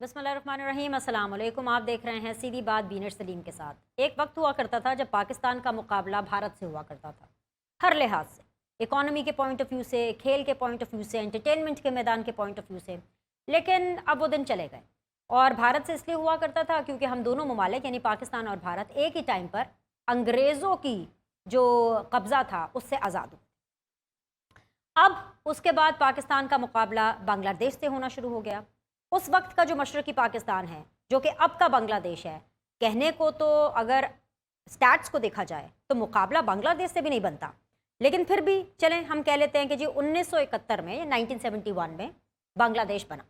बिस्मिल्लाहिर्रहमानिर्रहीम, अस्सलाम वालेकुम। आप देख रहे हैं सीधी बात बीनर सलीम के साथ। एक वक्त हुआ करता था जब पाकिस्तान का मुकाबला भारत से हुआ करता था, हर लिहाज से, इकॉनमी के पॉइंट ऑफ व्यू से, खेल के पॉइंट ऑफ व्यू से, एंटरटेनमेंट के मैदान के पॉइंट ऑफ व्यू से। लेकिन अब वो दिन चले गए और भारत से इसलिए हुआ करता था क्योंकि हम दोनों ममालिक यानी पाकिस्तान और भारत एक ही टाइम पर अंग्रेज़ों की जो कब्ज़ा था उससे आज़ाद हुए। अब उसके बाद पाकिस्तान का मुकाबला बांग्लादेश से होना शुरू हो गया। उस वक्त का जो मशरक़ी पाकिस्तान है, जो कि अब का बांग्लादेश है, कहने को तो अगर स्टैट्स को देखा जाए तो मुकाबला बांग्लादेश से भी नहीं बनता, लेकिन फिर भी चलें हम कह लेते हैं कि जी 1971 में या 1971 में बांग्लादेश बना।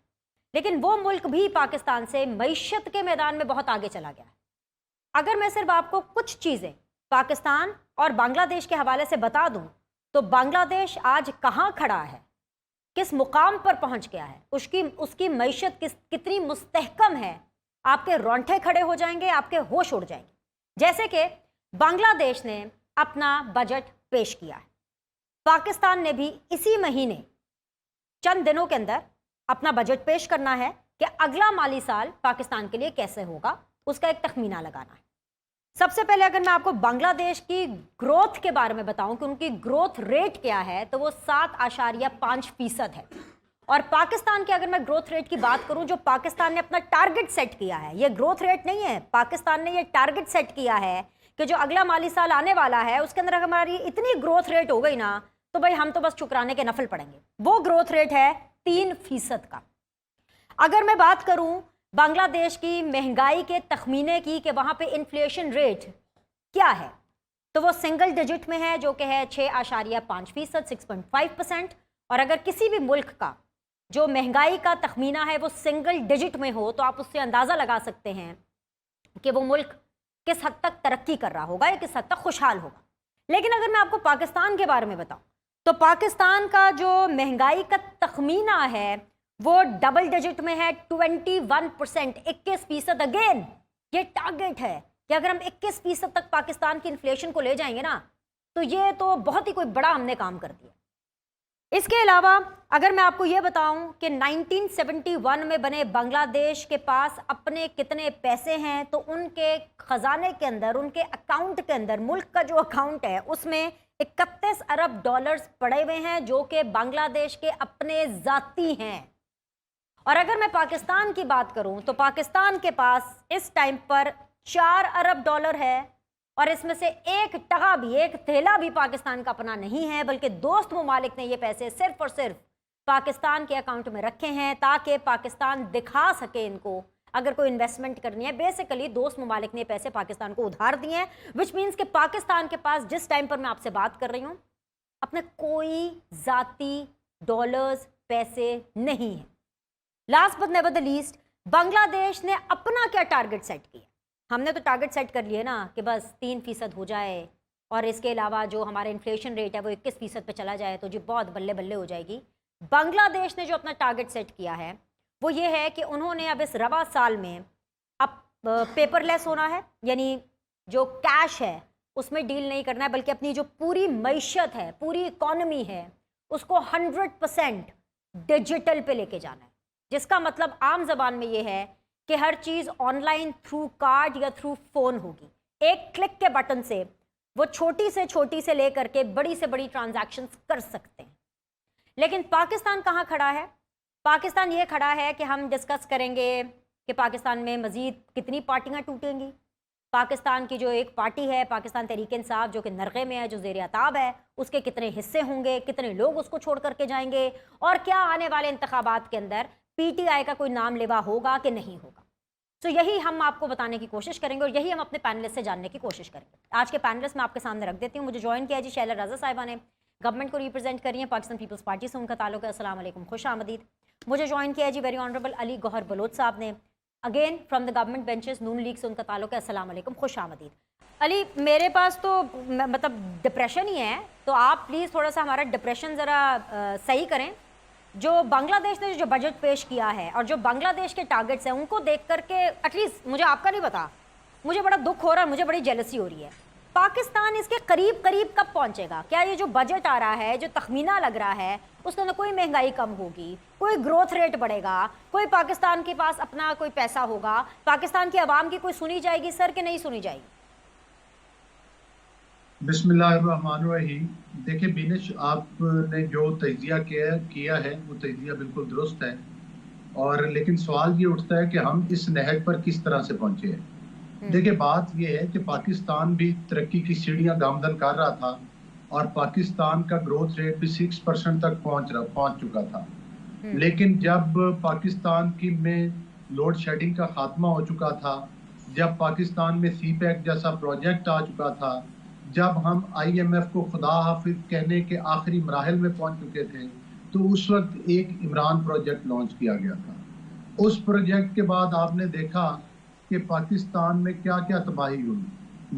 लेकिन वो मुल्क भी पाकिस्तान से मईशत के मैदान में बहुत आगे चला गया है। अगर मैं सिर्फ आपको कुछ चीज़ें पाकिस्तान और बांग्लादेश के हवाले से बता दूं तो बांग्लादेश आज कहाँ खड़ा है, किस मुकाम पर पहुंच गया है, उसकी मईशत कितनी मुस्तहकम है, आपके रोंगटे खड़े हो जाएंगे, आपके होश उड़ जाएंगे। जैसे कि बांग्लादेश ने अपना बजट पेश किया है, पाकिस्तान ने भी इसी महीने चंद दिनों के अंदर अपना बजट पेश करना है कि अगला माली साल पाकिस्तान के लिए कैसे होगा, उसका एक तखमीना लगाना है। सबसे पहले अगर मैं आपको बांग्लादेश की ग्रोथ के बारे में बताऊं कि उनकी ग्रोथ रेट क्या है तो वो 7.5% है। और पाकिस्तान की अगर मैं ग्रोथ रेट की बात करूं, जो पाकिस्तान ने अपना टारगेट सेट किया है, ये ग्रोथ रेट नहीं है, पाकिस्तान ने ये टारगेट सेट किया है कि जो अगला माली साल आने वाला है उसके अंदर हमारी इतनी ग्रोथ रेट हो गई ना तो भाई हम तो बस शुक्राने के नफल पड़ेंगे। वो ग्रोथ रेट है 3% का। अगर मैं बात करूं बांग्लादेश की महंगाई के तखमीने की कि वहाँ पे इन्फ्लेशन रेट क्या है, तो वो सिंगल डिजिट में है, जो कि है 6.5%, 6.5%। और अगर किसी भी मुल्क का जो महंगाई का तखमीना है वो सिंगल डिजिट में हो तो आप उससे अंदाज़ा लगा सकते हैं कि वो मुल्क किस हद तक तरक्की कर रहा होगा या किस हद तक खुशहाल होगा। लेकिन अगर मैं आपको पाकिस्तान के बारे में बताऊँ तो पाकिस्तान का जो महंगाई का तखमीना है वो डबल डिजिट में है, 21%, 21%। अगेन ये टारगेट है कि अगर हम 21% तक पाकिस्तान की इन्फ्लेशन को ले जाएंगे ना तो ये तो बहुत ही कोई बड़ा हमने काम कर दिया। इसके अलावा अगर मैं आपको ये बताऊं कि 1971 में बने बांग्लादेश के पास अपने कितने पैसे हैं, तो उनके खजाने के अंदर, उनके अकाउंट के अंदर, मुल्क का जो अकाउंट है उसमें 31 अरब डॉलर्स पड़े हुए हैं जो कि बांग्लादेश के अपने जाती हैं। और अगर मैं पाकिस्तान की बात करूं तो पाकिस्तान के पास इस टाइम पर 4 अरब डॉलर है और इसमें से एक टका भी, एक थैला भी पाकिस्तान का अपना नहीं है, बल्कि दोस्त ममालिक ने ये पैसे सिर्फ और सिर्फ पाकिस्तान के अकाउंट में रखे हैं ताकि पाकिस्तान दिखा सके इनको अगर कोई इन्वेस्टमेंट करनी है। बेसिकली दोस्त ममालिक ने पैसे पाकिस्तान को उधार दिए हैं, विच मीन्स कि पाकिस्तान के पास जिस टाइम पर मैं आपसे बात कर रही हूँ अपने कोई जाती डॉलर्स पैसे नहीं है। Last but never the least, Bangladesh ने अपना क्या टारगेट सेट किया? हमने तो टारगेट सेट कर लिए ना कि बस 3% हो जाए और इसके अलावा जो हमारा इन्फ्लेशन रेट है वो 21% पे चला जाए तो जी बहुत बल्ले बल्ले हो जाएगी। बांग्लादेश ने जो अपना टारगेट सेट किया है वो ये है कि उन्होंने अब इस रवा साल में अब पेपरलेस होना है, यानी जो कैश है उसमें डील नहीं करना है, बल्कि अपनी जो पूरी मईशत है, पूरी इकॉनमी है, उसको 100% डिजिटल पे लेके जाना है। जिसका मतलब आम जबान में ये है कि हर चीज़ ऑनलाइन थ्रू कार्ड या थ्रू फोन होगी। एक क्लिक के बटन से वो छोटी से लेकर के बड़ी से बड़ी ट्रांजैक्शंस कर सकते हैं। लेकिन पाकिस्तान कहाँ खड़ा है? पाकिस्तान ये खड़ा है कि हम डिस्कस करेंगे कि पाकिस्तान में मज़ीद कितनी पार्टियाँ टूटेंगी। पाकिस्तान की जो एक पार्टी है पाकिस्तान तहरीक-ए-इंसाफ, जो कि नरगे में है, जो ज़ेर अताब है, उसके कितने हिस्से होंगे, कितने लोग उसको छोड़ करके जाएंगे, और क्या आने वाले इंतखाबात के अंदर पीटीआई का कोई नाम लेवा होगा कि नहीं होगा। तो यही हम आपको बताने की कोशिश करेंगे और यही हम अपने पैनलिस्ट से जानने की कोशिश करेंगे। आज के पैनलिस्ट मैं आपके सामने रख देती हूँ। मुझे ज्वाइन किया जी शैला रज़ा साहिबा ने, गवर्नमेंट को रिप्रेजेंट करी है, पाकिस्तान पीपल्स पार्टी से उनका ताल्लुक है। अस्सलाम वालेकुम, खुश आमदीद। मुझे ज्वाइन किया जी वेरी ऑनरेबल अली गौहर बलोच साहब ने, again from the government benches, Noon League से उनका ताल्लुक है। अस्सलाम वालेकुम, खुश आमदीद। अली, मेरे पास तो मतलब डिप्रेशन ही है, तो आप प्लीज़ थोड़ा सा हमारा डिप्रेशन ज़रा सही करें। जो बांग्लादेश ने जो बजट पेश किया है और जो बांग्लादेश के टारगेट्स हैं उनको देख करके एटलीस्ट मुझे आपका नहीं पता, मुझे बड़ा दुख हो रहा है, मुझे बड़ी जेलसी हो रही है। पाकिस्तान इसके करीब करीब कब पहुंचेगा? क्या ये जो बजट आ रहा है, जो तखमीना लग रहा है, उसके अंदर कोई महंगाई कम होगी, कोई ग्रोथ रेट बढ़ेगा, कोई पाकिस्तान के पास अपना कोई पैसा होगा, पाकिस्तान की आवाम की कोई सुनी जाएगी सर कि नहीं सुनी जाएगी? बिस्मिल्लाहिर्रहमानिर्रहीम। देखिए बिनिश, आपने जो तजिया किया है वो तजिया बिल्कुल दुरुस्त है, और लेकिन सवाल ये उठता है कि हम इस नहज पर किस तरह से पहुंचे हैं। देखिए बात ये है कि पाकिस्तान भी तरक्की की सीढ़ियां गामदन कर रहा था, और पाकिस्तान का ग्रोथ रेट भी 6% तक पहुंच चुका था। लेकिन जब पाकिस्तान की में लोड शेडिंग का खात्मा हो चुका था, जब पाकिस्तान में सीपैक जैसा प्रोजेक्ट आ चुका था, जब हम IMF को खुदा हाफिज कहने के आखिरी मराहल में पहुंच चुके थे, तो उस वक्त एक इमरान प्रोजेक्ट लॉन्च किया गया था। उस प्रोजेक्ट के बाद आपने देखा कि पाकिस्तान में क्या क्या तबाही हुई।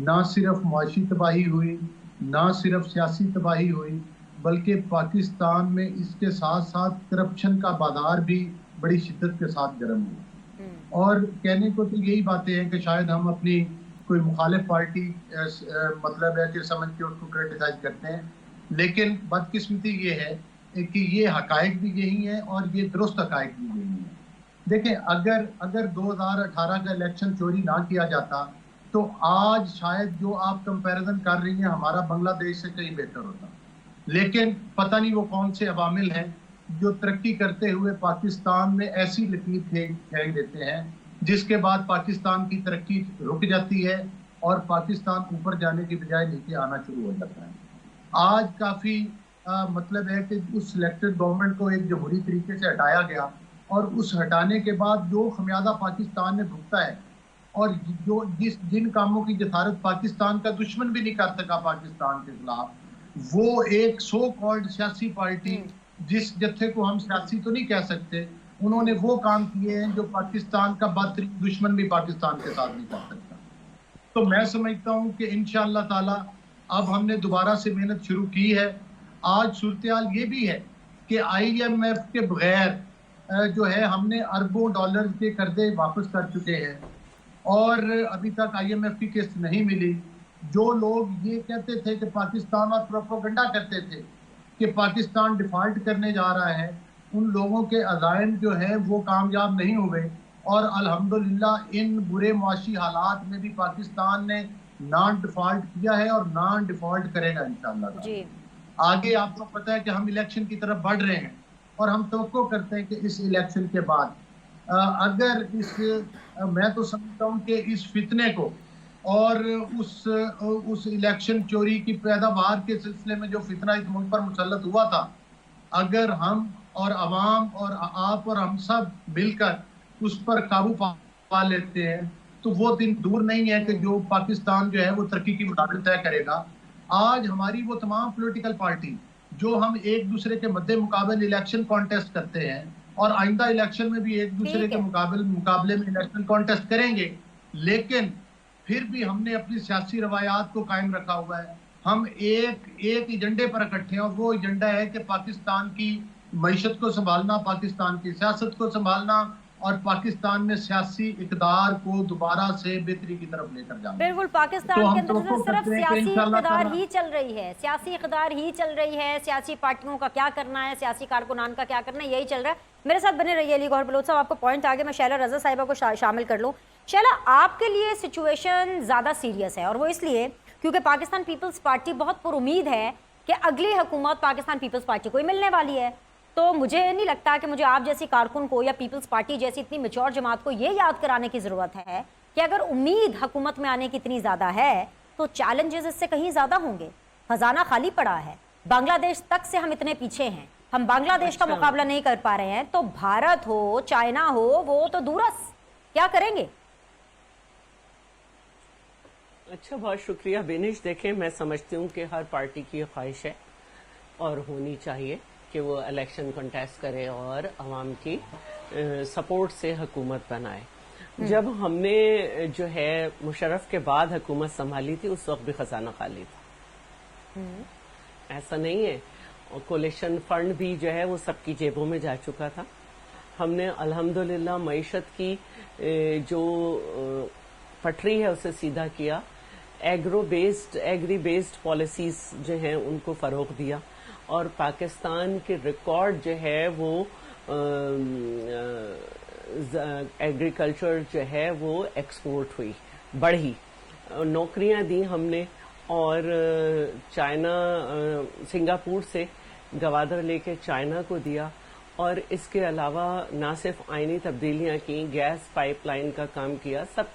ना सिर्फ मुआशी तबाही हुई, ना सिर्फ सियासी तबाही हुई, बल्कि पाकिस्तान में इसके साथ साथ करप्शन का बाजार भी बड़ी शिद्दत के साथ गर्म हुआ। और कहने को तो यही बातें हैं कि शायद हम अपनी कोई मुखालिफ पार्टी मतलब है कि समझ के उसको क्रिटिसाइज करते हैं, लेकिन बदकिस्मती ये है कि ये हकायक भी यही है और ये दुरुस्त हकायक भी यही है। देखें, अगर 2018 का इलेक्शन चोरी ना किया जाता तो आज शायद जो आप कंपैरिजन कर रही हैं हमारा बांग्लादेश से कहीं बेहतर होता। लेकिन पता नहीं वो कौन से अवामिल हैं जो तरक्की करते हुए पाकिस्तान में ऐसी लकीर फेंक देते हैं जिसके बाद पाकिस्तान की तरक्की रुक जाती है और पाकिस्तान ऊपर जाने की बजाय नीचे आना शुरू हो जाता है। आज काफी मतलब है कि उस सिलेक्टेड गवर्नमेंट को एक जमहूरी तरीके से हटाया गया, और उस हटाने के बाद जो खमियाजा पाकिस्तान ने भुगता है, और जो जिन कामों की जसारत पाकिस्तान का दुश्मन भी नहीं कर सका पाकिस्तान के खिलाफ, वो एक सो कॉल्ड सियासी पार्टी, जिस जत्थे को हम सियासी तो नहीं कह सकते, उन्होंने वो काम किए हैं जो पाकिस्तान का बदतरीन दुश्मन भी पाकिस्तान के साथ नहीं कर सकता। तो मैं समझता हूं कि इंशाअल्लाह ताला अब हमने दोबारा से मेहनत शुरू की है। आज सूरत-ए-हाल ये भी है कि IMF के बगैर जो है हमने अरबों डॉलर के कर्जे वापस कर चुके हैं, और अभी तक IMF की किस्त नहीं मिली। जो लोग ये कहते थे कि पाकिस्तान, और प्रोपेगेंडा करते थे कि पाकिस्तान डिफॉल्ट करने जा रहा है, उन लोगों के अज़ाइम जो है वो कामयाब नहीं हुए, और अल्हम्दुलिल्लाह इन बुरे मुआशी हालात में भी पाकिस्तान ने नॉन डिफॉल्ट किया है और नॉन डिफॉल्ट करेगा इंशाअल्लाह। आगे आपको पता है कि हम इलेक्शन की तरफ बढ़ रहे हैं, और हम तवक्को करते हैं कि इस इलेक्शन के बाद अगर मैं तो समझता हूँ कि इस फितने को और उस इलेक्शन चोरी की पैदावार के सिलसिले में जो फितना इस मुल्क पर मुसल्लत हुआ था, अगर हम और अवाम और आप और हम सब मिलकर उस पर काबू पा लेते हैं, तो वो दिन दूर नहीं है कि जो पाकिस्तान जो है वो तरक्की की मुकाबिल तय करेगा। आज हमारी वो तमाम पॉलिटिकल पार्टी जो हम एक दूसरे के मद्दे मुकाबले इलेक्शन कॉन्टेस्ट करते हैं, और आइंदा इलेक्शन में भी एक दूसरे के मुकाबले में इलेक्शन कॉन्टेस्ट करेंगे, लेकिन फिर भी हमने अपनी सियासी रवायात को कायम रखा हुआ है। हम एक एजेंडे पर इकट्ठे हैं, और वो एजेंडा है कि पाकिस्तान की मईशत को संभालना, पाकिस्तान की सियासत को संभालना, और पाकिस्तान में सियासी इक़्तिदार को दोबारा से बेहतरी की तरफ लेकर जाना। बिल्कुल, पाकिस्तान के अंदर तो सिर्फ सियासी इक़्तिदार ही चल रही है, सियासी इक़्तिदार ही चल रही है, सियासी पार्टियों का क्या करना है, सियासी कारकुनान का क्या करना है, यही चल रहा है। मेरे साथ बने रहिए अली गौहर बलोच साहब, आपको पॉइंट आगे मैं शैला रजा साहिबा को शामिल कर लूँ। शैला, आपके लिए सिचुएशन ज़्यादा सीरियस है, और वो इसलिए क्योंकि पाकिस्तान पीपल्स पार्टी बहुत पुरुमीद है कि अगली हुकूमत पाकिस्तान पीपल्स पार्टी को ही मिलने वाली है। तो मुझे नहीं लगता कि मुझे आप जैसी कारकुन को या पीपल्स पार्टी जैसी इतनी मैच्योर जमात को ये याद कराने की ज़रूरत है कि अगर उम्मीद हुकूमत में आने की इतनी ज़्यादा है तो चैलेंजेस इससे कहीं ज़्यादा होंगे। खजाना खाली पड़ा है, बांग्लादेश तक से हम इतने पीछे हैं, हम बांग्लादेश का मुकाबला नहीं कर पा रहे हैं, तो भारत हो, चाइना हो, वो तो दूरस, क्या करेंगे? अच्छा, बहुत शुक्रिया बेनिश। देखें, मैं समझती हूँ कि हर पार्टी की ख्वाहिश है और होनी चाहिए कि वो इलेक्शन कंटेस्ट करे और अवाम की सपोर्ट से हुकूमत बनाए। जब हमने जो है मुशर्रफ के बाद हुकूमत संभाली थी, उस वक्त भी खजाना खाली था, ऐसा नहीं है। और कोलिशन फंड भी जो है वो सबकी जेबों में जा चुका था। हमने अल्हम्दुलिल्लाह मईशत की जो पटरी है उसे सीधा किया, एग्री बेस्ड पॉलिसीज जो हैं उनको फरोग दिया, और पाकिस्तान के रिकॉर्ड जो है वो एग्रीकल्चर जो है वो एक्सपोर्ट हुई, बढ़ी, नौकरियां दी हमने, और चाइना, सिंगापुर से गवादर लेके चाइना को दिया, और इसके अलावा ना सिर्फ आईनी तब्दीलियां की, गैस पाइपलाइन का काम किया, सब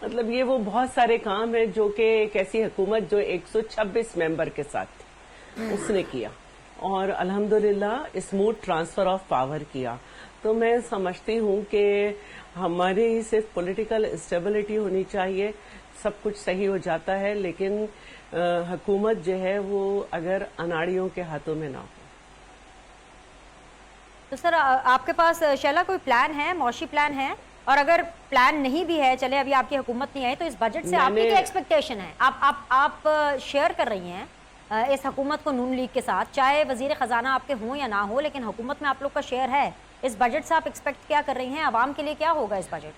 मतलब ये वो बहुत सारे काम है जो कि एक ऐसी हुकूमत जो 126 मेंबर के साथ थी उसने किया, और अल्हम्दुलिल्लाह स्मूथ ट्रांसफर ऑफ पावर किया। तो मैं समझती हूँ कि हमारी सिर्फ पॉलिटिकल स्टेबिलिटी होनी चाहिए, सब कुछ सही हो जाता है, लेकिन हुकूमत जो है वो अगर अनाड़ियों के हाथों में ना हो। तो सर आपके पास शैला कोई प्लान है, मौशी प्लान है? और अगर प्लान नहीं भी है, चले अभी आपकी हुकूमत नहीं आई, तो इस बजट से आपकी क्या एक्सपेक्टेशन है? आप शेयर कर रही हैं इस हुकूमत को नून लीग के साथ, चाहे वजीर खजाना आपके हों या ना हो, लेकिन हुकूमत में आप लोग का शेयर है। इस बजट से आप एक्सपेक्ट क्या कर रही हैं? आवाम के लिए क्या होगा इस बजट?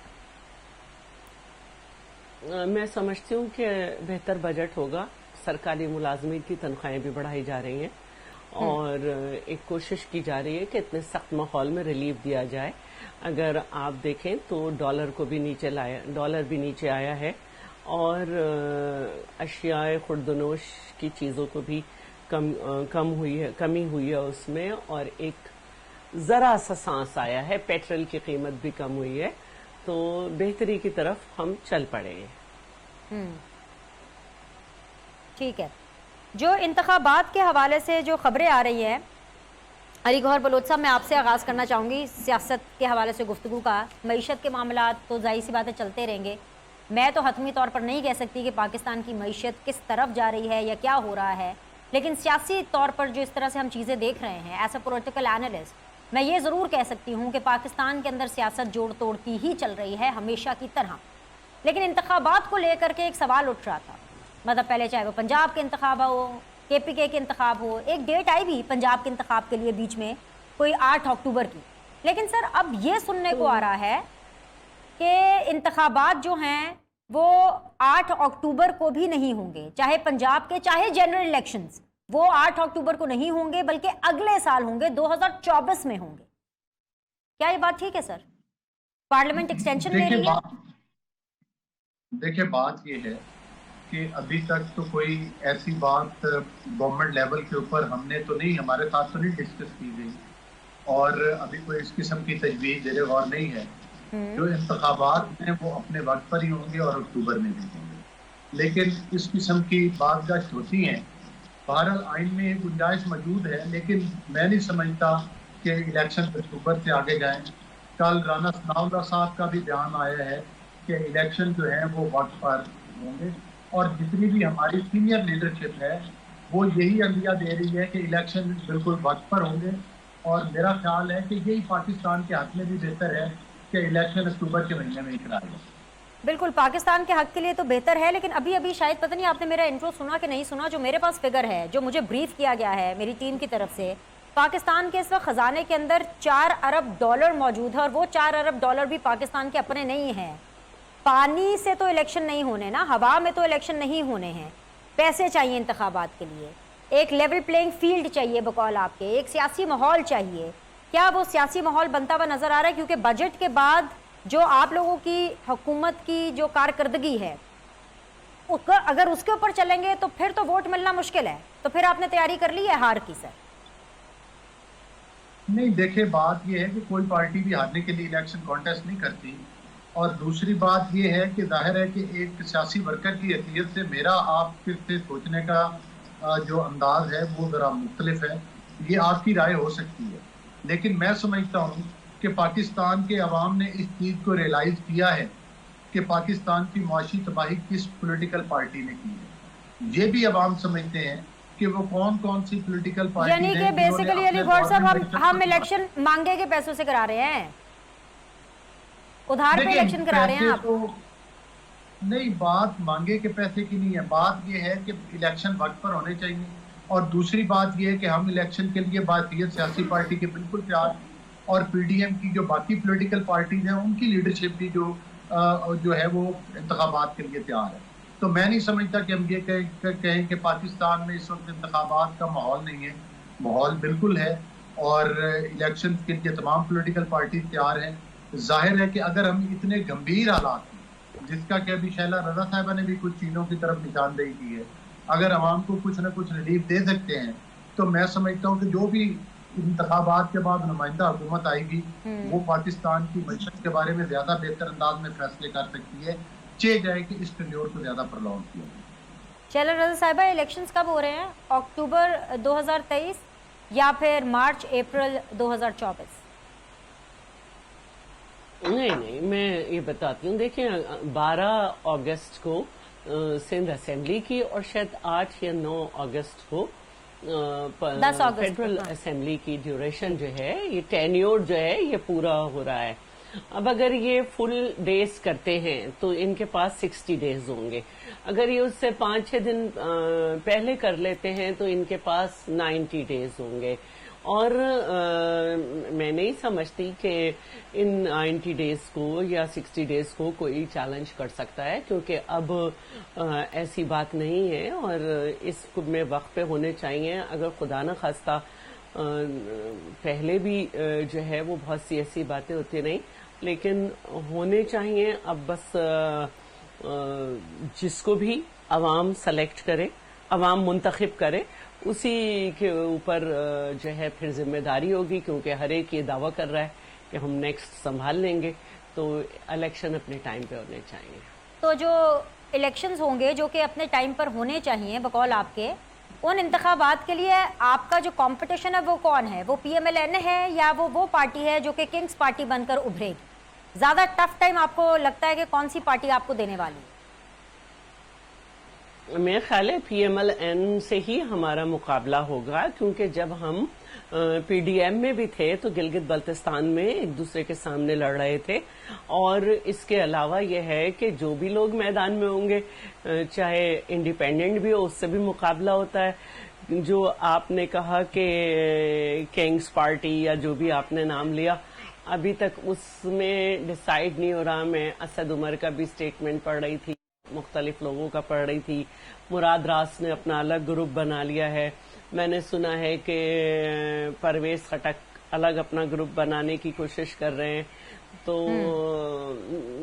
मैं समझती हूँ कि बेहतर बजट होगा। सरकारी मुलाजमीन की तनख्वाहें भी बढ़ाई जा रही हैं, और एक कोशिश की जा रही है कि इतने सख्त माहौल में रिलीफ दिया जाए। अगर आप देखें तो डॉलर भी नीचे आया है, और अशियाए खुर्दनोश की चीज़ों को भी कमी हुई है उसमें, और एक ज़रा सा सांस आया है, पेट्रोल की कीमत भी कम हुई है, तो बेहतरी की तरफ हम चल पड़े हैं। ठीक है। जो इंतखाबात के हवाले से जो खबरें आ रही हैं, अली गौहर बलोच साहब, मैं आपसे आगाज़ करना चाहूँगी सियासत के हवाले से गुफ्तगू का। मईशत के मामला तो जाहिर सी बातें चलते रहेंगे। मैं तो हतमी तौर पर नहीं कह सकती कि पाकिस्तान की मईशत किस तरफ जा रही है या क्या हो रहा है, लेकिन सियासी तौर पर जो इस तरह से हम चीज़ें देख रहे हैं, एज अ पॉलिटिकल एनालिस्ट, मैं ये ज़रूर कह सकती हूँ कि पाकिस्तान के अंदर सियासत जोड़ तोड़ की ही चल रही है, हमेशा की तरह। लेकिन इंतखाबात को लेकर के एक सवाल उठ रहा था, मतलब पहले चाहे वो पंजाब के इंतखाब हो, KPK के इंतखाब हो, एक डेट आई भी पंजाब के इंतखाब के लिए बीच में कोई 8 अक्टूबर की। लेकिन सर अब ये सुनने को आ रहा है कि इंतखाबात जो हैं वो 8 अक्टूबर को भी नहीं होंगे, चाहे पंजाब के चाहे जनरल इलेक्शंस, वो 8 अक्टूबर को नहीं होंगे बल्कि अगले साल होंगे, 2024 में होंगे। क्या ये बात ठीक है सर? पार्लियामेंट एक्सटेंशन ले रही है? देखिए बात ये है कि अभी तक तो कोई ऐसी बात गवर्नमेंट लेवल के ऊपर हमने तो नहीं, हमारे साथ तो नहीं डिस्कस की गई, और अभी कोई इस किस्म की तजवीज़ ज़ेरे गौर नहीं है। जो इंतखाबात हैं वो अपने वक्त पर ही होंगे और अक्टूबर में भी होंगे, लेकिन इस किस्म की बातगाश्त होती हैं। बहरहाल आइन में एक गुंजाइश मौजूद है, लेकिन मैं नहीं समझता कि इलेक्शन अक्टूबर से आगे जाएं। कल राना सनाउल्लाह साहब का भी बयान आया है कि इलेक्शन जो है वो वक्त पर होंगे, और जितनी भी हमारी सीनियर लीडरशिप है वो यही अंदिया दे रही है कि इलेक्शन बिल्कुल वक्त पर होंगे, और मेरा ख्याल है कि यही पाकिस्तान के हक में भी बेहतर है कि इलेक्शन अक्टूबर के महीने में ही कराया जाए। बिल्कुल पाकिस्तान के हक के लिए तो बेहतर है, लेकिन अभी अभी शायद पता नहीं आपने मेरा इंट्रो सुना कि नहीं सुना, जो मेरे पास फिगर है, जो मुझे ब्रीफ किया गया है मेरी टीम की तरफ से, पाकिस्तान के इस वक्त खजाने के अंदर $4 अरब मौजूद है, और वो $4 अरब भी पाकिस्तान के अपने नहीं हैं। पानी से तो इलेक्शन नहीं होने ना, हवा में तो इलेक्शन नहीं होने हैं, पैसे चाहिए इंतखाबात के लिए, एक लेवल प्लेइंग फील्ड चाहिए बकौल आपके, एक सियासी माहौल चाहिए। क्या वो सियासी माहौल बनता हुआ नजर आ रहा है? क्योंकि बजट के बाद जो आप लोगों की हुकूमत की जो कारकर्दगी है अगर उसके ऊपर चलेंगे तो फिर तो वोट मिलना मुश्किल है। तो फिर आपने तैयारी कर ली है हार की? सर नहीं, देखिए बात यह है कि कोई पार्टी भी हारने के लिए इलेक्शन कॉन्टेस्ट नहीं करती, और दूसरी बात यह है कि जाहिर है कि एक सियासी वर्कर की हैसियत से मेरा आपके से सोचने का जो अंदाज है वो ज़रा मुख्तलिफ है। ये आपकी राय हो सकती है, लेकिन मैं समझता हूँ कि पाकिस्तान के अवाम ने इस चीज़ को रियलाइज़ किया है कि पाकिस्तान की मुआशी तबाही किस पॉलिटिकल पार्टी ने की है। ये भी अवाम समझते हैं कि वो कौन कौन सी पॉलिटिकल पार्टी, यानी कि बेसिकली अली गौर साहब हम इलेक्शन मांगे के पैसों से करा रहे हैं, उधार पे इलेक्शन करा रहे हैं आप? तो नहीं, बात मांगे के पैसे की नहीं है, बात यह है कि इलेक्शन वक्त पर होने चाहिए, और दूसरी बात यह है कि हम इलेक्शन के लिए बातयत सियासी पार्टी के बिल्कुल तैयार, और PDM की जो बाकी पॉलिटिकल पार्टीज हैं उनकी लीडरशिप भी जो है वो इंतखाबात के लिए तैयार है। तो मैं नहीं समझता कि हम ये कहें कि पाकिस्तान में इस वक्त इंतखाबात का माहौल नहीं है, माहौल बिल्कुल है, और इलेक्शन के लिए तमाम पॉलिटिकल पार्टी तैयार हैं। जाहिर है कि अगर हम इतने गंभीर हालात हैं, जिसका कि अभी शैला रजा साहिबा ने भी कुछ चीज़ों की तरफ निशानदेही की है, अगर आवाम को कुछ ना कुछ रिलीफ दे सकते हैं, तो मैं समझता हूँ कि जो भी इंतखाबात के बाद नुमाइंदा हुकूमत आएगी वो पाकिस्तान की मईशत के बारे में ज्यादा बेहतर अंदाज में फैसले कर सकती है, चे जाए कि इस टेन्योर को ज्यादा प्रलॉन्ग किया जाए। शैला रजा साहिबा, इलेक्शंस कब हो रहे हैं? अक्टूबर 2023 या फिर मार्च अप्रैल 2024? नहीं, मैं ये बताती हूँ। देखिए, 12 अगस्त को सिंध असेंबली की और शायद 8 या 9 अगस्त को 10 अगस्त फेडरल असेंबली की ड्यूरेशन जो है, ये टेन्योर जो है ये पूरा हो रहा है। अब अगर ये फुल डेज करते हैं तो इनके पास 60 डेज होंगे। अगर ये उससे 5-6 दिन पहले कर लेते हैं तो इनके पास 90 डेज होंगे। और मैं नहीं समझती कि इन 90 डेज को या 60 डेज को कोई चैलेंज कर सकता है, क्योंकि अब ऐसी बात नहीं है और इस में वक्त पे होने चाहिए। अगर खुदा न खास्ता पहले भी जो है वो बहुत सी ऐसी बातें होती नहीं, लेकिन होने चाहिए। अब बस जिसको भी अवाम सेलेक्ट करे, अवाम मुंतखब करे, उसी के ऊपर जो है फिर जिम्मेदारी होगी, क्योंकि हर एक ये दावा कर रहा है कि हम नेक्स्ट संभाल लेंगे। तो इलेक्शन अपने टाइम पे होने चाहिए। तो जो इलेक्शंस होंगे जो कि अपने टाइम पर होने चाहिए बकौल आपके, उन इंतखाबात के लिए आपका जो कंपटीशन है वो कौन है? वो PMLN है या वो पार्टी है जो कि किंग्स पार्टी बनकर उभरेगी? ज़्यादा टफ टाइम आपको लगता है कि कौन सी पार्टी आपको देने वाली है? मेरा ख्याल है PMLN से ही हमारा मुकाबला होगा, क्योंकि जब हम PDM में भी थे तो गिलगित बल्तिस्तान में एक दूसरे के सामने लड़ रहे थे। और इसके अलावा यह है कि जो भी लोग मैदान में होंगे, चाहे इंडिपेंडेंट भी हो, उससे भी मुकाबला होता है। जो आपने कहा कि किंग्स पार्टी या जो भी आपने नाम लिया, अभी तक उसमें डिसाइड नहीं हो रहा। मैं असद उमर का भी स्टेटमेंट पढ़ रही थी, मुख्तलिफ लोगों का पढ़ रही थी। मुराद रास ने अपना अलग ग्रुप बना लिया है। मैंने सुना है कि परवेज खटक अलग अपना ग्रुप बनाने की कोशिश कर रहे हैं। तो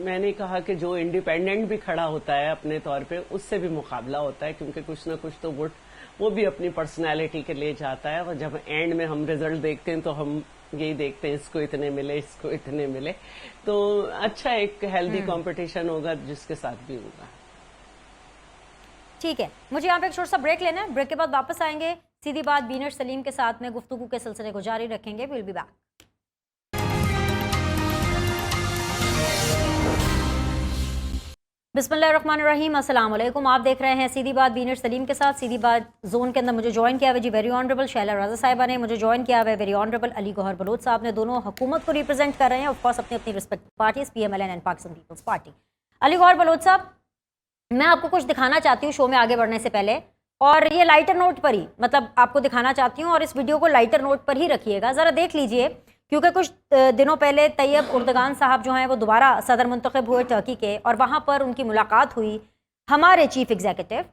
मैंने कहा कि जो इंडिपेंडेंट भी खड़ा होता है अपने तौर पे, उससे भी मुकाबला होता है, क्योंकि कुछ ना कुछ तो वोट वो भी अपनी पर्सनैलिटी के लिए जाता है। और जब एंड में हम रिजल्ट देखते हैं तो हम यही देखते हैं, इसको इतने मिले, इसको इतने मिले। तो अच्छा एक हेल्दी कंपटीशन होगा जिसके साथ भी होगा। ठीक है, मुझे यहाँ पे एक छोटा सा ब्रेक लेना है। ब्रेक के बाद वापस आएंगे, सीधी बात बीनर सलीम के साथ में गुफ्तगू के सिलसिले को जारी रखेंगे। Will be back. बिस्मिल्लाहिर्रहमानिर्रहीम, अस्सलाम वालेकुम। आप देख रहे हैं सीधी बात बीनर सलीम के साथ। सीधी बात जोन के अंदर मुझे ज्वाइन किया हुआ जी वेरी ऑनरेबल शैला रजा साहिबा ने, मुझे ज्वाइन किया हुआ है वेरी ऑनरेबल अली गौहर बलोच साहब ने। दोनों हुकूमत को रिप्रेजेंट कर रहे हैं, ऑफ कोर्स अपनी अपनी respective parties, PMLN and Pakistan Peoples Party. Ali Gauhar Baloch Sahab, मैं आपको कुछ दिखाना चाहती हूँ शो में आगे बढ़ने से पहले, और ये लाइटर नोट पर ही मतलब आपको दिखाना चाहती हूँ, और इस वीडियो को लाइटर नोट पर ही रखिएगा। ज़रा देख लीजिए, क्योंकि कुछ दिनों पहले तैयब उर्दगान साहब जो हैं वो दोबारा सदर मुंतखब हुए टर्की के, और वहाँ पर उनकी मुलाकात हुई हमारे चीफ एग्जीक्यूटिव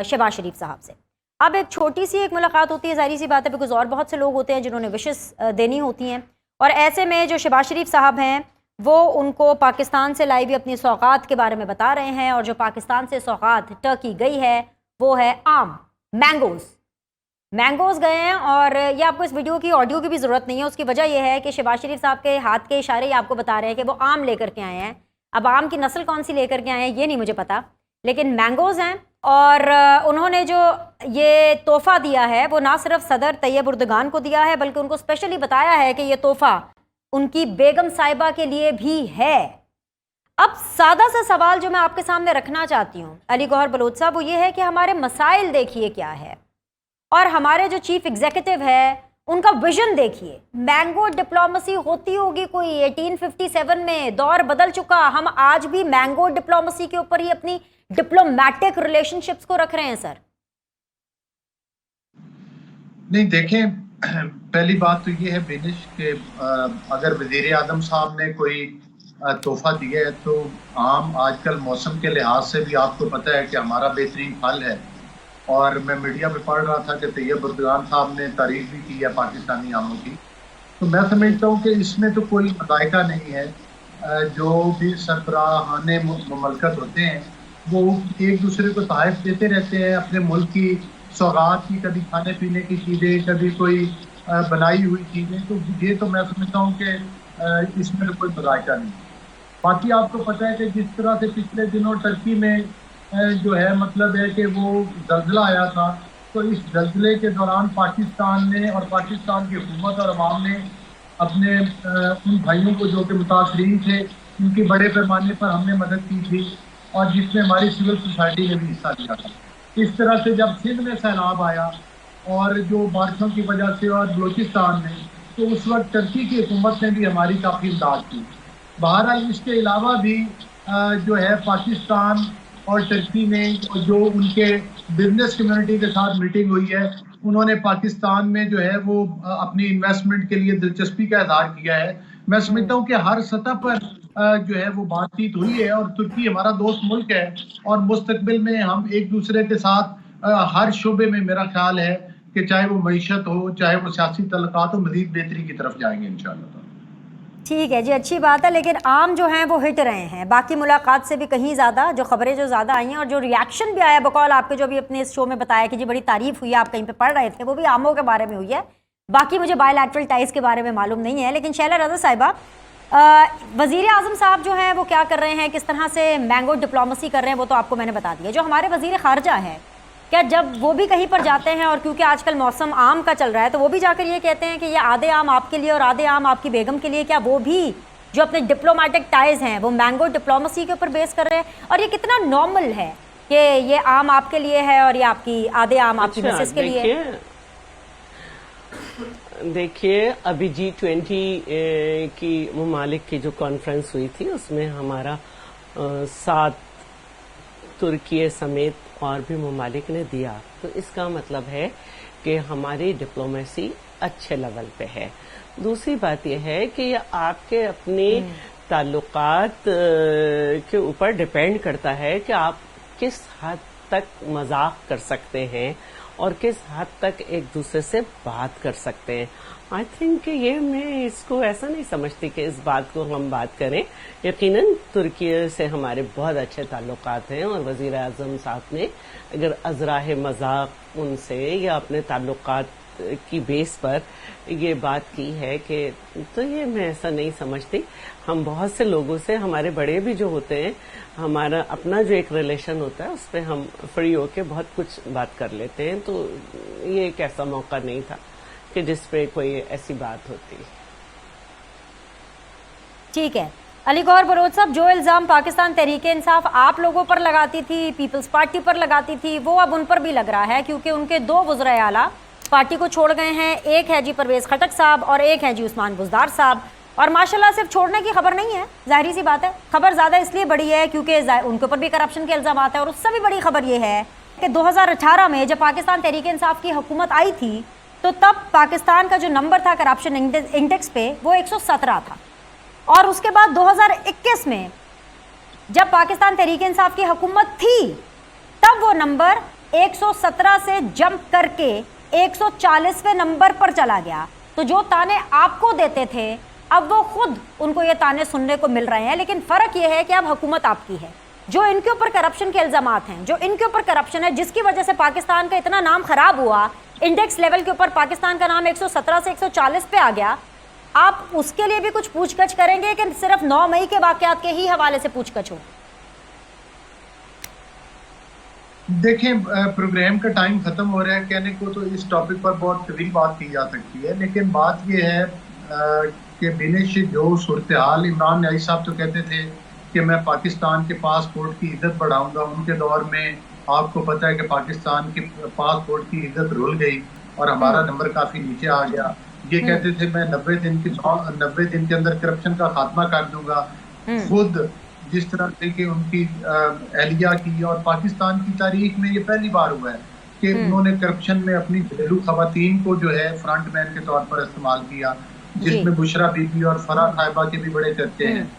शहबाज शरीफ साहब से। अब एक छोटी सी एक मुलाकात होती है, जाहिर सी बात है, बिकॉज और बहुत से लोग होते हैं जिन्होंने विशेस देनी होती हैं, और ऐसे में जो शहबाज शरीफ साहब हैं वो उनको पाकिस्तान से लाई हुई अपनी सौगात के बारे में बता रहे हैं। और जो पाकिस्तान से सौगात टर्की गई है वो है आम, मैंगोज़ गए हैं। और ये आपको इस वीडियो की ऑडियो की भी ज़रूरत नहीं है। उसकी वजह यह है कि शहबाज शरीफ साहब के हाथ के इशारे आपको बता रहे हैं कि वो आम लेकर के आए हैं। अब आम की नस्ल कौन सी लेकर के आए हैं ये नहीं मुझे पता, लेकिन मैंगोज़ हैं। और उन्होंने जो ये तोहफ़ा दिया है वो ना सिर्फ सदर तैयब उर्दगान को दिया है, बल्कि उनको स्पेशली बताया है कि ये तोहफ़ा उनकी बेगम साहिबा के लिए भी है। अब सादा सा सवाल जो मैं आपके सामने रखना चाहती हूँ अली गौहर बलोच साहब, वो ये है कि हमारे मसाइल देखिए क्या है, और हमारे जो चीफ एग्जीक्यूटिव है उनका विजन देखिए। मैंगो डिप्लोमेसी होती होगी कोई 1857 में, दौर बदल चुका। हम आज भी मैंगो डिप्लोमेसी के ऊपर ही अपनी डिप्लोमेटिक रिलेशनशिप्स को रख रहे हैं सर। नहीं, देखें, पहली बात तो ये है बेनिश के अगर वजीर आजम साहब ने कोई तोहफा दिया है तो आम आजकल मौसम के लिहाज से भी आपको पता है कि हमारा बेहतरीन फल है, और मैं मीडिया पे पढ़ रहा था कि तैयब उर्दगान साहब ने तारीफ भी की है पाकिस्तानी आमों की। तो मैं समझता हूँ कि इसमें तो कोई मज़ायका नहीं है। जो भी सरबराहाने ममलकत होते हैं वो एक दूसरे को तहफ़ देते रहते हैं अपने मुल्क की सौगात की, कभी खाने पीने की चीज़ें, कभी कोई बनाई हुई चीज़ें। तो ये तो मैं समझता हूँ कि इसमें तो कोई मज़ायका नहीं। बाकी आपको पता है कि जिस तरह से पिछले दिनों टर्की में जो है मतलब है कि वो ज़ल्ज़ला आया था, तो इस ज़ल्ज़ले के दौरान पाकिस्तान ने और पाकिस्तान की हुकूमत और अवाम ने अपने उन भाइयों को जो कि मुतासरीन थे, उनकी बड़े पैमाने पर हमने मदद की थी और जिसमें हमारी सिविल सोसाइटी ने भी हिस्सा लिया था। इस तरह से जब सिंध में सैलाब आया और जो बारिशों की वजह से और बलूचिस्तान में, तो उस वक्त टर्की की हुकूमत ने भी हमारी काफ़ी इमदाद की। बहरहाल इसके अलावा भी जो है पाकिस्तान और टर्की में जो उनके बिजनेस कम्युनिटी के साथ मीटिंग हुई है, उन्होंने पाकिस्तान में जो है वो अपनी इन्वेस्टमेंट के लिए दिलचस्पी का इजहार किया है। मैं समझता हूँ कि हर सतह पर जो है वो बातचीत हुई है और तुर्की हमारा दोस्त मुल्क है और मुस्तकबिल में हम एक दूसरे के साथ हर शोबे में मेरा ख्याल है कि चाहे वो मईशत हो, चाहे वो सियासी तल्लुकात हो, मज़ीद बेहतरी की तरफ जाएंगे इंशाअल्लाह। ठीक है जी, अच्छी बात है, लेकिन आम जो हैं वो हिट रहे हैं बाकी मुलाकात से भी कहीं ज़्यादा। जो खबरें जो ज़्यादा आई हैं और जो रिएक्शन भी आया बकौल आपके, जो अभी अपने इस शो में बताया कि जी बड़ी तारीफ हुई है, आप कहीं पे पढ़ रहे थे, वो भी आमों के बारे में हुई है। बाकी मुझे बायलैटरल टाइज के बारे में मालूम नहीं है। लेकिन शैला रज़ा साहिबा, वज़ीर आज़म साहब जो हैं वो क्या कर रहे हैं, किस तरह से मैंगो डिप्लोमेसी कर रहे हैं, वो तो आपको मैंने बता दिया। जो हमारे वज़ीर ख़ारजा है, क्या जब वो भी कहीं पर जाते हैं और क्योंकि आजकल मौसम आम का चल रहा है, तो वो भी जाकर ये कहते हैं कि ये आधे आम आपके लिए और आधे आम आपकी बेगम के लिए, क्या वो भी जो अपने डिप्लोमेटिक टाइज हैं वो मैंगो डिप्लोमेसी के ऊपर बेस कर रहे हैं? और ये कितना नॉर्मल है कि ये आम आपके लिए है और ये आपकी आधे आम आपकी मिसेस के लिए है? देखिए अभी G20 की ममालिक की जो कॉन्फ्रेंस हुई थी उसमें हमारा 7 तुर्की समेत और भी ममालिक ने दिया, तो इसका मतलब है कि हमारी डिप्लोमेसी अच्छे लेवल पे है। दूसरी बात यह है कि ये आपके अपने ताल्लुकात के ऊपर डिपेंड करता है कि आप किस हद तक मजाक कर सकते हैं और किस हद तक एक दूसरे से बात कर सकते हैं। आई थिंक ये मैं इसको ऐसा नहीं समझती कि इस बात को हम बात करें। यकीनन तुर्की से हमारे बहुत अच्छे ताल्लुकात हैं और वज़ीर आज़म साहब ने अगर अज़राह मजाक उनसे या अपने ताल्लुकात की बेस पर ये बात की है कि, तो ये मैं ऐसा नहीं समझती। हम बहुत से लोगों से, हमारे बड़े भी जो होते हैं, हमारा अपना जो एक रिलेशन होता है उस पर हम फ्री होके बहुत कुछ बात कर लेते हैं। तो ये एक ऐसा मौका नहीं था कि जिस पे कोई ऐसी बात होती। ठीक है अली गौहर बलोच साहब, जो इल्ज़ाम पाकिस्तान तहरीक इंसाफ आप लोगों पर लगाती थी, पीपल्स पार्टी पर लगाती थी, वो अब उन पर भी लग रहा है, क्योंकि उनके 2 वज़राए आला पार्टी को छोड़ गए हैं। एक है जी परवेज़ खटक साहब और एक है जी उस्मान बुज़दार साहब। और माशाल्लाह सिर्फ छोड़ने की खबर नहीं है, जाहिर सी बात है, खबर ज़्यादा इसलिए बड़ी है क्योंकि उनके ऊपर भी करप्शन के इल्ज़ाम है। और उससे भी बड़ी खबर ये है कि 2018 में जब पाकिस्तान तहरीक इंसाफ की हुकूमत आई थी, तो तब पाकिस्तान का जो नंबर था करप्शन इंडेक्स पे, वो 117 था। और उसके बाद 2021 में जब पाकिस्तान तहरीक इंसाफ की हुकूमत थी, तब वो नंबर 117 से जंप करके 140वें नंबर पर चला गया। तो जो ताने आपको देते थे, अब वो खुद उनको ये ताने सुनने को मिल रहे हैं। लेकिन फ़र्क ये है कि अब हुकूमत आपकी है। जो इनके ऊपर करप्शन के इल्ज़ामात हैं, जो इनके ऊपर करप्शन है, जिसकी वजह से पाकिस्तान का इतना नाम खराब हुआ, इंडेक्स लेवल के ऊपर पाकिस्तान का नाम 117 से 140 पे आ गया, आप उसके लिए भी कुछ पूछगछ करेंगे कि सिर्फ 9 मई के वाकयात के ही हवाले से पूछगछ हो? देखें, प्रोग्राम का टाइम खत्म हो रहा है। कहने को तो इस टॉपिक पर बहुत तवील बात की जा सकती है, लेकिन बात यह है कि बिनिश जो सूरत हाल, इमरान नई साहब तो कहते थे कि मैं पाकिस्तान के पासपोर्ट की इज्जत बढ़ाऊंगा। उनके दौर में आपको पता है कि पाकिस्तान के पासपोर्ट की इज्जत रुल गई और हमारा नंबर काफ़ी नीचे आ गया। ये कहते थे मैं 90 दिन के अंदर करप्शन का खात्मा कर दूंगा। खुद जिस तरह से कि उनकी एहलिया की और पाकिस्तान की तारीख में ये पहली बार हुआ है कि उन्होंने करप्शन में अपनी घरेलू खवातीन को जो है फ्रंट मैन के तौर पर इस्तेमाल किया, जिसमें बुशरा बीबी और फराह साहिबा के भी बड़े चर्चे हैं।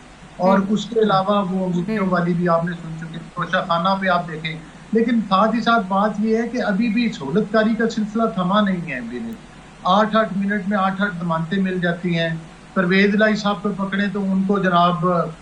और उसके अलावा वो अंगूठियों वाली भी आपने सुन चुके। तोशा खाना पे आप देखें लेकिन साथ ही साथ बात यह है कि अभी भी सहूलतकारी का सिलसिला थमा नहीं है। बेने 8-8 मिनट में 8-8 जमानतें मिल जाती हैं। परवेज लाई साहब को पकड़े तो उनको जनाब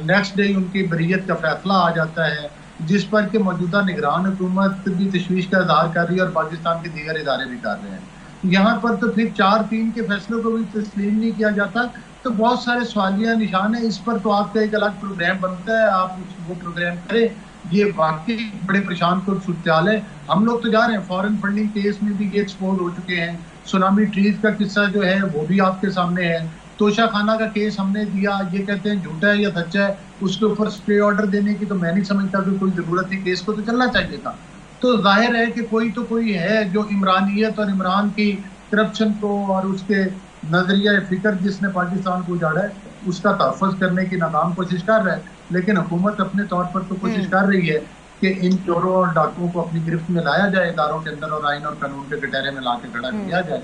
नेक्स्ट डे उनकी बरीयत का फैसला आ जाता है, जिस पर कि मौजूदा निगरान हुकूमत भी तशवीश का इजहार कर रही है और पाकिस्तान के दीगर इदारे भी कर रहे हैं। यहाँ पर तो फिर 4-3 के फैसलों को भी तस्लीम नहीं किया जाता। तो बहुत सारे सवालिया निशान है। इस पर तो आपका एक अलग प्रोग्राम बनता है, आप वो प्रोग्राम करें। ये वाकई बड़े परेशान कुन सूरत है। हम लोग तो जा रहे हैं, फॉरेन फंडिंग केस में भी ये एक्सपोज हो चुके हैं। सुनामी ट्रीज का किस्सा जो है वो भी आपके सामने है। तोशा खाना का केस हमने दिया, ये कहते हैं झूठा है या सच्चा है, उसके ऊपर स्टे ऑर्डर देने की तो मैं नहीं समझता कि कोई जरूरत थी। केस को तो चलना चाहिए था। तो जाहिर है कि कोई है जो इमरानियत और इमरान की करप्शन को और उसके नजरिया फिक्र जिसने पाकिस्तान को उजाड़ा है उसका तहफ़्फ़ुज़ करने की नाकाम कोशिश कर रहा है। लेकिन हुकूमत अपने तौर पर तो कोशिश कर रही है कि इन चोरों और डाकुओं को अपनी गिरफ्त में लाया जाए, इदारों के अंदर और आइन और कानून के कटहरे में ला के खड़ा किया जाए।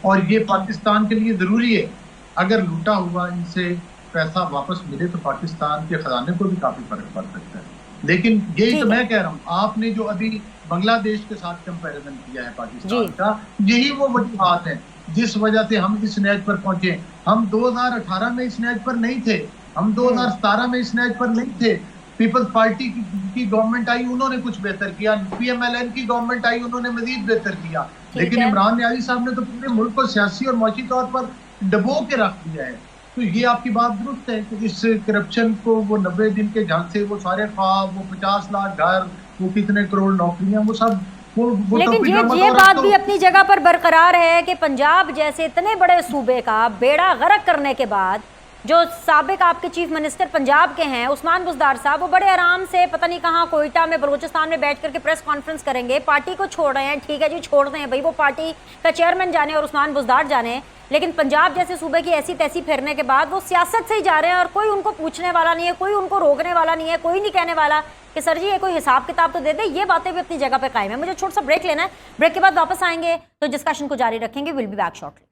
और ये पाकिस्तान के लिए जरूरी है। अगर लूटा हुआ इनसे पैसा वापस मिले तो पाकिस्तान के खजाने को भी काफी फर्क पड़ सकता है। लेकिन यही तो मैं कह रहा हूँ, आपने जो अभी बांग्लादेश के साथ कंपैरिजन किया है पाकिस्तान का, यही वो वजूहात है जिस वजह से हम इस नैज पर पहुंचे। हम 2018 में इस नैज पर नहीं थे, हम 2017 में इस नैज पर नहीं थे। पीपल्स पार्टी की गवर्नमेंट आई, उन्होंने कुछ बेहतर किया। पीएमएलएन की गवर्नमेंट आई, उन्होंने मजीद बेहतर किया। लेकिन इमरान न्याजी साहब ने तो पूरे मुल्क को सियासी और मौसी तौर पर डबो के रख दिया है। तो ये आपकी बात दुरुस्त है कि इस करप्शन को वो 90 दिन के झांसे, वो सारे ख्वाब, वो 50 लाख घर, वो कितने करोड़ नौकरियां, वो सब वो लेकिन ये बात भी अपनी जगह पर बरकरार है कि पंजाब जैसे इतने बड़े सूबे का बेड़ा गर्क करने के बाद जो साबिक आपके चीफ मिनिस्टर पंजाब के हैं उस्मान बुज़दार साहब, वो बड़े आराम से पता नहीं कहाँ कोयटा में बलूचिस्तान में बैठ करके प्रेस कॉन्फ्रेंस करेंगे। पार्टी को छोड़ रहे हैं, ठीक है जी, छोड़ रहे हैं भाई, वो पार्टी का चेयरमैन जाने और उस्मान बुज़दार जाने। लेकिन पंजाब जैसे सूबे की ऐसी तैसी फिरने के बाद वो सियासत से ही जा रहे हैं और कोई उनको पूछने वाला नहीं है, कोई उनको रोकने वाला नहीं है, कोई नहीं कहने वाला कि सर जी ये कोई हिसाब किताब तो दे दे। ये बातें भी अपनी जगह पे कायम है। मुझे छोटा सा ब्रेक लेना है, ब्रेक के बाद वापस आएंगे तो डिस्कशन को जारी रखेंगे। Will be back shortly.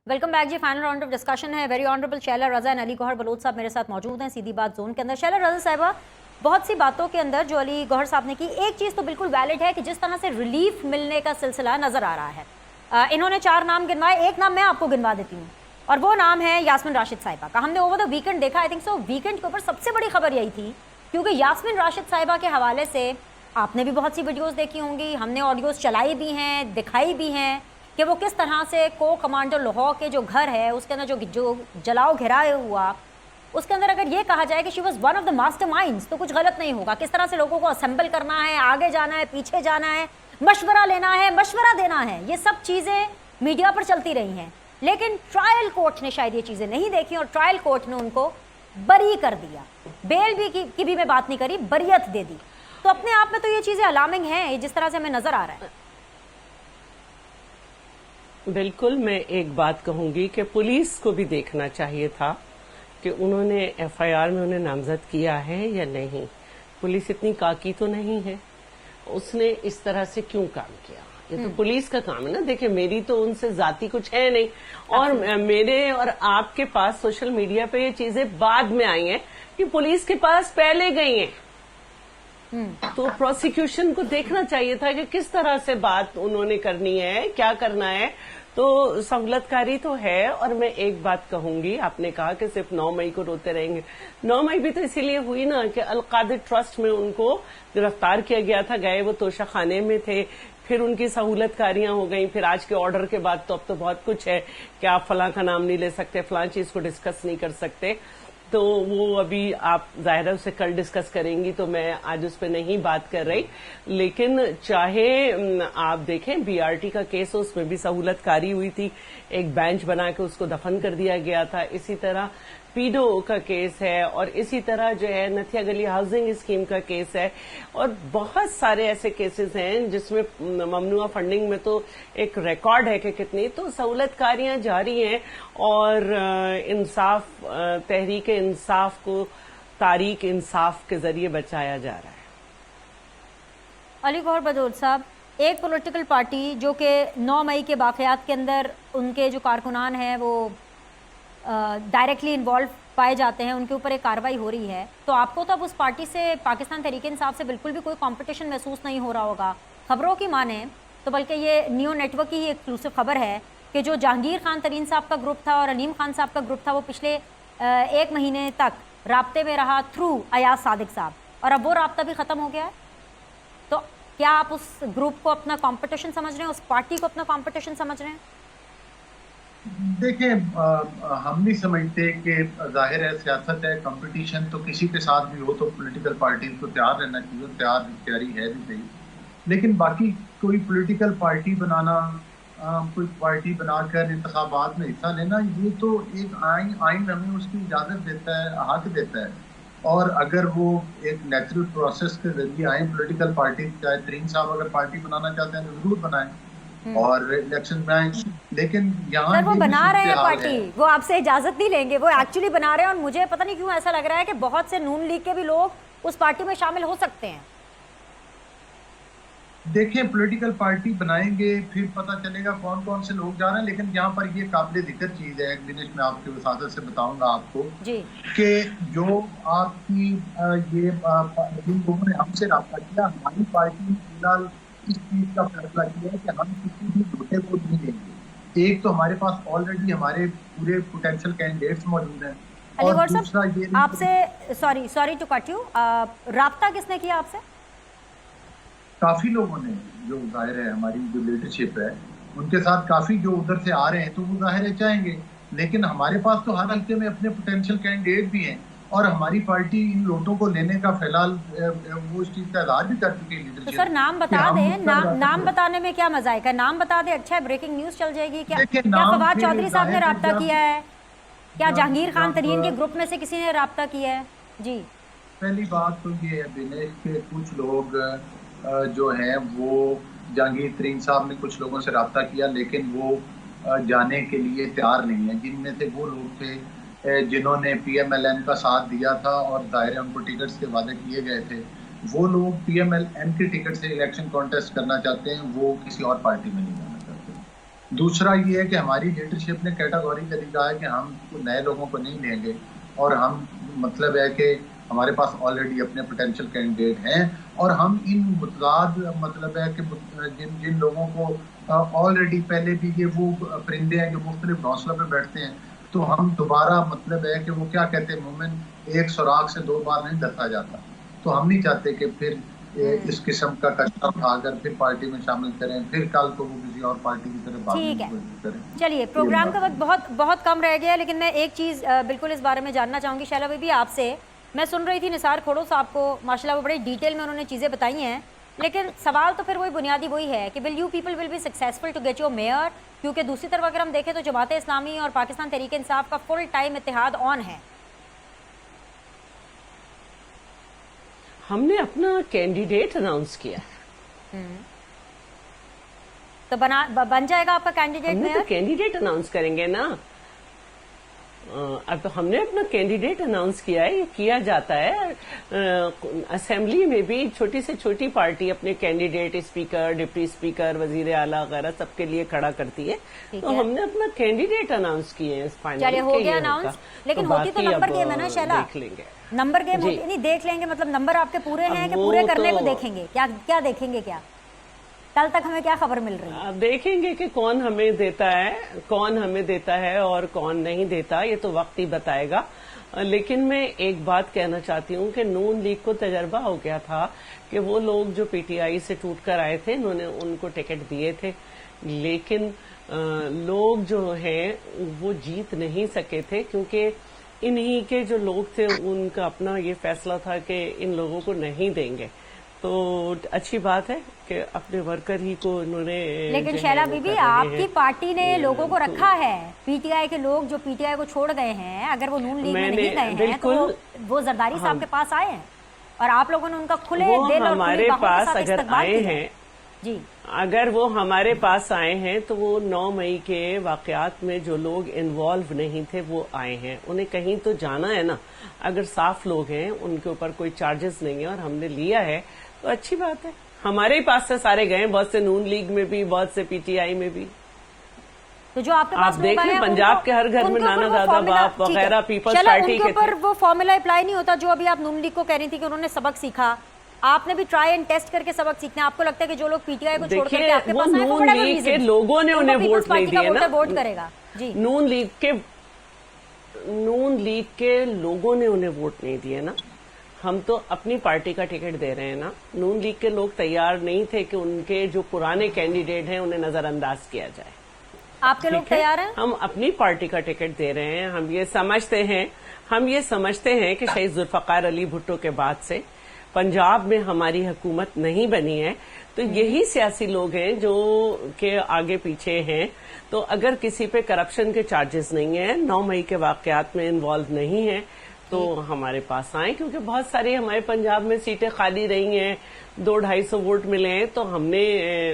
Welcome back जी। फाइनल राउंड ऑफ डिस्कशन है। Very honourable Shaila Raza and Ali Gauhar Baloch साहब मेरे साथ मौजूद हैं सीधी बात जोन के अंदर। शैला रजा साहिबा, बहुत सी बातों के अंदर जो अली गौहर साहब ने की, एक चीज़ तो बिल्कुल वैलिड है कि जिस तरह से रिलीफ मिलने का सिलसिला नज़र आ रहा है। इन्होंने 4 नाम गिनवाए, एक नाम मैं आपको गिनवा देती हूँ और वो नाम है यास्मिन राशिद साहिबा का। हमने ओवर द वीकेंड देखा, आई थिंक सो वीकेंड के ऊपर सबसे बड़ी खबर यही थी, क्योंकि यास्मिन राशिद साहिबा के हवाले से आपने भी बहुत सी वीडियोज़ देखी होंगी, हमने ऑडियोज़ चलाई भी हैं, दिखाई भी हैं कि वो किस तरह से को कमांडर लाहौर के जो घर है उसके अंदर जो जलाओ घिराए हुआ, उसके अंदर अगर ये कहा जाए कि she was one of the masterminds तो कुछ गलत नहीं होगा। किस तरह से लोगों को असेंबल करना है, आगे जाना है, पीछे जाना है, मशवरा लेना है, मशवरा देना है, ये सब चीज़ें मीडिया पर चलती रही हैं। लेकिन ट्रायल कोर्ट ने शायद ये चीज़ें नहीं देखी और ट्रायल कोर्ट ने उनको बरी कर दिया। बेल भी की भी मैं बात नहीं करी, बरियत दे दी। तो अपने आप में तो ये चीज़ें अलार्मिंग हैं जिस तरह से हमें नज़र आ रहा है। बिल्कुल, मैं एक बात कहूंगी कि पुलिस को भी देखना चाहिए था कि उन्होंने एफआईआर में उन्हें नामजद किया है या नहीं। पुलिस इतनी काकी तो नहीं है, उसने इस तरह से क्यों काम किया? ये तो पुलिस का काम है ना। देखिए, मेरी तो उनसे जाती कुछ है नहीं, और मेरे और आपके पास सोशल मीडिया पे ये चीजें बाद में आई हैं कि पुलिस के पास पहले गई हैं। तो प्रोसिक्यूशन को देखना चाहिए था कि किस तरह से बात उन्होंने करनी है, क्या करना है। तो सहूलतकारी तो है। और मैं एक बात कहूंगी, आपने कहा कि सिर्फ 9 मई को रोते रहेंगे। 9 मई भी तो इसीलिए हुई ना कि अलकादिर ट्रस्ट में उनको गिरफ्तार किया गया था, गए वो तोशा खाने में थे, फिर उनकी सहूलतकारियां हो गई। फिर आज के ऑर्डर के बाद तो अब तो बहुत कुछ है कि आप फलां का नाम नहीं ले सकते, फलां चीज को डिस्कस नहीं कर सकते। तो वो अभी आप जाहिर है उसे कल डिस्कस करेंगी, तो मैं आज उस पर नहीं बात कर रही। लेकिन चाहे आप देखें बीआरटी का केस हो, उसमें भी सहूलतकारी हुई थी, एक बेंच बना के उसको दफन कर दिया गया था। इसी तरह पीडो का केस है, और इसी तरह जो है नथिया गली हाउसिंग स्कीम का केस है, और बहुत सारे ऐसे केसेस हैं जिसमें ममनुआ फंडिंग में तो एक रिकॉर्ड है कि कितनी तो सहूलतकारियां जारी हैं। और इंसाफ, तहरीक इंसाफ को तारीख इंसाफ के जरिए बचाया जा रहा है। अली गौहर बदौर साहब, एक पॉलिटिकल पार्टी जो कि 9 मई के वाकयात के अंदर उनके जो कारकुनान हैं वो डायरेक्टली इन्वॉल्व पाए जाते हैं, उनके ऊपर एक कार्रवाई हो रही है, तो आपको तो अब उस पार्टी से, पाकिस्तान तहरीक इंसाफ से बिल्कुल भी कोई कंपटीशन महसूस नहीं हो रहा होगा। खबरों की माने तो बल्कि ये न्यू नेटवर्क की ही एक्सक्लूसिव खबर है कि जो जहांगीर खान तरीन साहब का ग्रुप था और अलीम खान साहब का ग्रुप था, वो पिछले 1 महीने तक राब्ते में रहा थ्रू अयाज सादिक साहब, और अब वो राब्ता भी ख़त्म हो गया है। तो क्या आप उस ग्रुप को अपना कंपटीशन समझ रहे हैं, उस पार्टी को अपना कंपटीशन समझ रहे हैं? देखिए, हम नहीं समझते कि जाहिर है सियासत है, कंपटीशन तो किसी के साथ भी हो तो पॉलिटिकल पार्टीज को तैयार रहना चाहिए, तैयारी है भी सही। लेकिन बाकी कोई पॉलिटिकल पार्टी बनाना, कोई पार्टी बनाकर इंतखाबात में हिस्सा लेना, ये तो एक आइन हमें उसकी इजाजत देता है, हक देता है। और अगर वो एक नेचुरल प्रोसेस के जरिए आए पॉलिटिकल पार्टी, चाहे तरीन साहब अगर पार्टी बनाना चाहते हैं तो जरूर बनाएं और इलेक्शन में आए। लेकिन यहाँ सर वो बना रहे हैं पार्टी, है। वो आपसे इजाजत नहीं लेंगे, वो एक्चुअली बना रहे हैं, और मुझे पता नहीं क्यों ऐसा लग रहा है कि बहुत से नून लीग के भी लोग उस पार्टी में शामिल हो सकते हैं। देखिए, पॉलिटिकल पार्टी बनाएंगे फिर पता चलेगा कौन कौन से लोग जा रहे हैं। लेकिन यहाँ पर ये काबिल जिक्र चीज है, दिनेश, मैं आपके वसादत से बताऊंगा आपको कि जो आपकी ये जिन लोगों ने हमसे रब्ता किया, हमारी पार्टी ने फिलहाल इस चीज का फैसला किया है कि हम किसी भी झूठे को नहीं देंगे। एक तो हमारे पास ऑलरेडी हमारे पूरे पोटेंशियल कैंडिडेट्स मौजूद हैं, और दूसरा ये आपसे सॉरी टू कट यू, राब्ता किसने किया आपसे? काफी लोगों ने, जो जाहिर है हमारी जो लीडरशिप है उनके साथ काफी जो उधर से आ रहे हैं, तो वो जाहिर है चाहेंगे। लेकिन हमारे पास तो हर हल्के में अपने पोटेंशियल कैंडिडेट भी हैं, और हमारी पार्टी इन वोटों को लेने का फिलहाल वो इस चीज का इजहार भी कर चुकी है लीडरशिप। तो सर नाम बता दें, नाम बताने में क्या मजा है? नाम बता दें, अच्छा है, ब्रेकिंग न्यूज चल जाएगी। क्या फवाद चौधरी साहब ने राब्ता किया है? क्या जहांगीर खान तरीन के ग्रुप में से किसी ने राब्ता किया है? जी, पहली बात तो ये है दिनेश के कुछ लोग जो हैं वो जहांगीर तरीन साहब ने कुछ लोगों से रब्ता किया, लेकिन वो जाने के लिए तैयार नहीं है। जिनमें से वो लोग थे जिन्होंने PMLN का साथ दिया था और जाहिर है उनको टिकट्स के वादे किए गए थे, वो लोग PMLN के टिकट से इलेक्शन कॉन्टेस्ट करना चाहते हैं, वो किसी और पार्टी में नहीं जाना चाहते। दूसरा ये है कि हमारी लीडरशिप ने कैटेगोरिकली कहा है कि हम नए लोगों को नहीं लेंगे, और हम मतलब है कि हमारे पास ऑलरेडी अपने पोटेंशियल कैंडिडेट हैं, और हम इन मुतदाद मतलब है कि जिन लोगों को ऑलरेडी पहले भी ये वो परिंदे हैं जो मुख्तलिफ घोंसलों पे बैठते हैं, तो हम दोबारा मतलब है कि वो क्या कहते हैं, मोमिन एक सुराख से 2 बार नहीं डसा जाता। तो हम नहीं चाहते कि फिर इस किस्म का कचरा उठाकर फिर पार्टी में शामिल करें, फिर कल को वो किसी और पार्टी की तरफ भागने की कोशिश करें। चलिए, प्रोग्राम का वक्त बहुत कम रह गया, लेकिन मैं एक चीज़ बिल्कुल इस बारे में जानना चाहूँगी शैला बीबी आपसे। मैं सुन रही थी निसार खोड़ो साहब को, माशाल्लाह वो बड़ी डिटेल में उन्होंने चीज़ें बताई हैं, लेकिन सवाल तो फिर वही बुनियादी वही है कि will you people will be successful to get your mayor? क्योंकि दूसरी तरफ अगर हम देखें तो जमात इस्लामी और पाकिस्तान तहरीक इंसाफ का फुल टाइम इत्तेहाद ऑन है। हमने अपना कैंडिडेट अनाउंस किया, तो बन जाएगा आपका कैंडिडेट मेयर? तो कैंडिडेट अनाउंस करेंगे ना। अब तो हमने अपना कैंडिडेट अनाउंस किया है, ये किया जाता है असेंबली में भी। छोटी से छोटी पार्टी अपने कैंडिडेट, स्पीकर, डिप्टी स्पीकर, वजीर आला वगैरह सबके लिए खड़ा करती है। तो हमने अपना कैंडिडेट अनाउंस किए हैं फाइनल। चलिए, हो गया अनाउंस, लेकिन होती तो नंबर गेम है ना शैला? देख लेंगे, नंबर गेम होती नहीं, देख लेंगे मतलब नंबर आपके पूरे हैं कि पूरे करने को देखेंगे? क्या देखेंगे? क्या कल तक हमें क्या खबर मिल रही है? आप देखेंगे कि कौन हमें देता है और कौन नहीं देता, ये तो वक्त ही बताएगा। लेकिन मैं एक बात कहना चाहती हूँ कि नून लीग को तजर्बा हो गया था कि वो लोग जो PTI से टूट कर आए थे, उन्होंने उनको टिकट दिए थे, लेकिन लोग जो हैं वो जीत नहीं सके थे, क्योंकि इन्हीं के जो लोग थे उनका अपना ये फैसला था कि इन लोगों को नहीं देंगे। तो अच्छी बात है कि अपने वर्कर ही को उन्होंने। लेकिन शैला बीबी, आपकी पार्टी ने लोगों को रखा है, PTI के लोग जो PTI को छोड़ गए हैं, अगर वो नून लीग में नहीं गए हैं तो वो जरदारी साहब के पास आए हैं, और आप लोगों ने उनका खुले दिल और हमारे पास अगर आए हैं जी, अगर वो हमारे पास आए हैं तो वो 9 मई के वाकयात में जो लोग इन्वॉल्व नहीं थे वो आए हैं, उन्हें कहीं तो जाना है ना। अगर साफ लोग हैं, उनके ऊपर कोई चार्जेस नहीं है और हमने लिया है तो अच्छी बात है। हमारे ही पास से सारे गए, बहुत से नून लीग में भी, बहुत से PTI में भी। तो जो आपके आप पास लोग देख आए लें, हैं, पंजाब उनको- के हर घर में उनके ऊपर नाना वो दादा फॉर्मूला- बाप ठीक है। वगैरह पीपल्स चलो, पार्टी उनके के ऊपर थे। वो फॉर्मूला अप्लाई नहीं होता जो अभी आप नून लीग को कह रही थी कि उन्होंने सबक सीखा। आपने भी ट्राई एंड टेस्ट करके सबक सीखना। आपको लगता है कि जो लोग पीटीआई को छोड़ करके देखिए, आपके वो पास आए, नून whatever लीग के reasons, लोगों ने उनको उन्हें People's वोट नहीं Party का दिए ना। वोटर वोट करेगा जी। नून लीग के लोगों ने उन्हें वोट नहीं दिए ना। हम तो अपनी पार्टी का टिकट दे रहे हैं ना। नून लीग के लोग तैयार नहीं थे कि उनके जो पुराने कैंडिडेट हैं उन्हें नजरअंदाज किया जाए। आपके लोग ठीक है? तैयार हैं? हम अपनी पार्टी का टिकट दे रहे हैं। हम ये समझते हैं कि शहीद जुल्फकार अली भुट्टो के बाद से पंजाब में हमारी हुकूमत नहीं बनी है, तो यही सियासी लोग हैं जो के आगे पीछे हैं। तो अगर किसी पे करप्शन के चार्जेस नहीं है, 9 मई के वाकयात में इन्वॉल्व नहीं है, तो हमारे पास आए, क्योंकि बहुत सारी हमारे पंजाब में सीटें खाली रही हैं, 200-250 वोट मिले हैं, तो हमने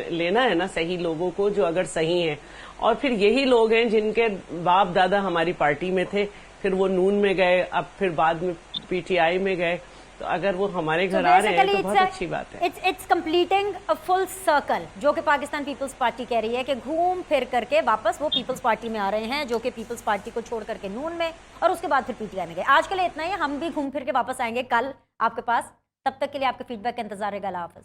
लेना है ना सही लोगों को, जो अगर सही हैं। और फिर यही लोग हैं जिनके बाप दादा हमारी पार्टी में थे, फिर वो नून में गए, अब फिर बाद में पीटीआई में गए। तो अगर वो हमारे घर आ रहे हैं तो बहुत अच्छी बात है। It's completing a full circle, जो कि पाकिस्तान पीपल्स पार्टी कह रही है कि घूम फिर करके वापस वो पीपल्स पार्टी में आ रहे हैं, जो कि पीपल्स पार्टी को छोड़ करके नून में और उसके बाद फिर पीटीआई में गए। आज के लिए इतना ही। हम भी घूम फिर के वापस आएंगे कल आपके पास। तब तक के लिए आपके फीडबैक का इंतजार रहेगा। अल्लाह हाफिज।